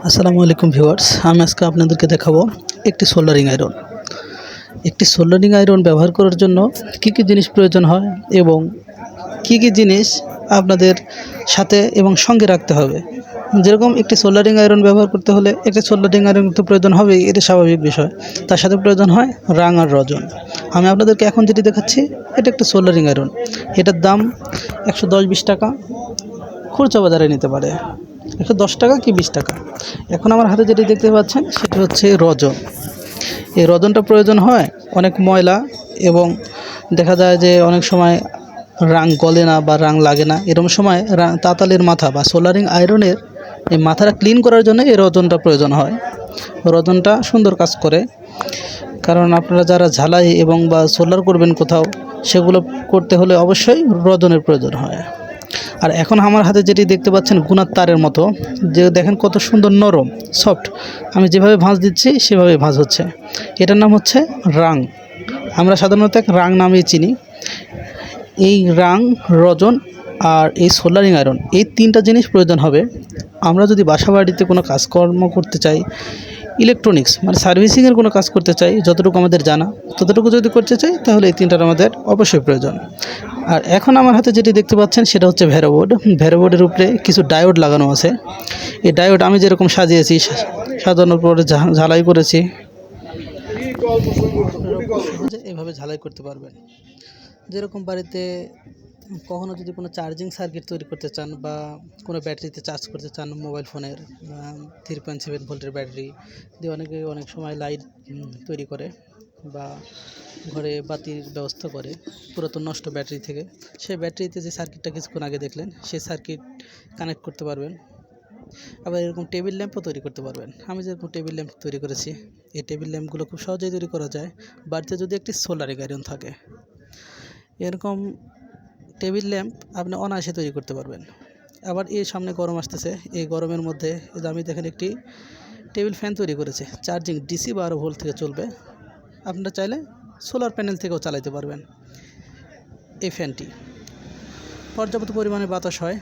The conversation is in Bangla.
আসসালামু আলাইকুম ভিউয়ার্স, আমি আজকে আপনাদেরকে দেখাবো একটি সোল্ডারিং আয়রন। একটি সোল্ডারিং আয়রন ব্যবহার করার জন্য কি কি জিনিস প্রয়োজন হয় এবং কি কি জিনিস আপনাদের সাথে এবং সঙ্গে রাখতে হবে। যেরকম একটি সোল্ডারিং আয়রন ব্যবহার করতে হলে একটি সোল্ডারিং আয়রন তো প্রয়োজন হবেই, এটা স্বাভাবিক বিষয়। তার সাথে প্রয়োজন হয় রাং আর রজন। আমি আপনাদেরকে এখন যেটি দেখাচ্ছি এটা একটা সোল্ডারিং আয়রন। এটার দাম 110-20 টাকা, খুচরা বাজারে নিতে পারে 110 টাকা কি 20 টাকা। এখন আমার হাতে যেটি দেখতে পাচ্ছেন সেটি হচ্ছে রজন। এই রজনটা প্রয়োজন হয় অনেক ময়লা এবং দেখা যায় যে অনেক সময় রাং গলে না বা রাং লাগে না, এরকম সময় তাতালের মাথা বা সোল্ডারিং আয়রনের এই মাথাটা ক্লিন করার জন্য এই রজনটা প্রয়োজন হয়। রজনটা সুন্দর কাজ করে, কারণ আপনারা যারা ঝালাই এবং বা সোল্ডার করবেন কোথাও, সেগুলো করতে হলে অবশ্যই রজনের প্রয়োজন হয়। আর এখন আমার হাতে যেটি দেখতে পাচ্ছেন গুনার তারের মতো, যে দেখেন কত সুন্দর নরম সফট। আমি যেভাবে ভাঁজ দিচ্ছি সেভাবে ভাঁজ হচ্ছে। এটার নাম হচ্ছে রাং। আমরা সাধারণত এক রাং নামেই চিনি। এই রাং, রজন আর এই সোল্ডারিং আয়রন, এই তিনটা জিনিস প্রয়োজন হবে। আমরা যদি বাসা বাড়িতে কোনো কাজকর্ম করতে চাই, ইলেকট্রনিক্স মানে সার্ভিসিংয়ের কোনো কাজ করতে চাই, যতটুকু আমাদের জানা ততটুকু যদি করতে চাই, তাহলে এই তিনটার আমাদের অবশ্যই প্রয়োজন। আর এখন আমার হাতে যেটি দেখতে পাচ্ছেন সেটা হচ্ছে ভ্যারোবোর্ড। ভ্যারোবোর্ডের উপরে কিছু ডায়োড লাগানো আছে। এই ডায়োড আমি যেরকম সাজিয়েছি, সাজানোর পরে ঝালাই করেছি, এভাবে ঝালাই করতে পারবেন। যেরকম বাড়িতে কখনো যদি কোনো চার্জিং সার্কিট তৈরি করতে চান বা কোনো ব্যাটারিতে চার্জ করতে চান, মোবাইল ফোনের 3.7 ভোল্টের ব্যাটারি দিয়ে অনেকে অনেক সময় লাইট তৈরি করে বা ঘরে বাতির ব্যবস্থা করে পুরাতন নষ্ট ব্যাটারি থেকে, সেই ব্যাটারিতে যে সার্কিটটা কিছুক্ষণ আগে দেখলেন সেই সার্কিট কানেক্ট করতে পারবেন। আবার এরকম টেবিল ল্যাম্পও তৈরি করতে পারবেন। আমি যেরকম টেবিল ল্যাম্প তৈরি করেছি, এই টেবিল ল্যাম্পগুলো খুব সহজেই তৈরি করা যায় বাড়িতে যদি একটি সোল্ডারিং আয়রন থাকে। এরকম টেবিল ল্যাম্প আপনি অনায়াসে তৈরি করতে পারবেন। আবার এর সামনে গরম আসতেছে, এই গরমের মধ্যে আমি দেখেন একটি টেবিল ফ্যান তৈরি করেছি, চার্জিং ডিসি 12 ভোল্ট থেকে চলবে। আপনারা চাইলে সোলার প্যানেল থেকেও চালাতে পারবেন। এই ফ্যানটি পর্যাপ্ত পরিমাণে বাতাস হয়।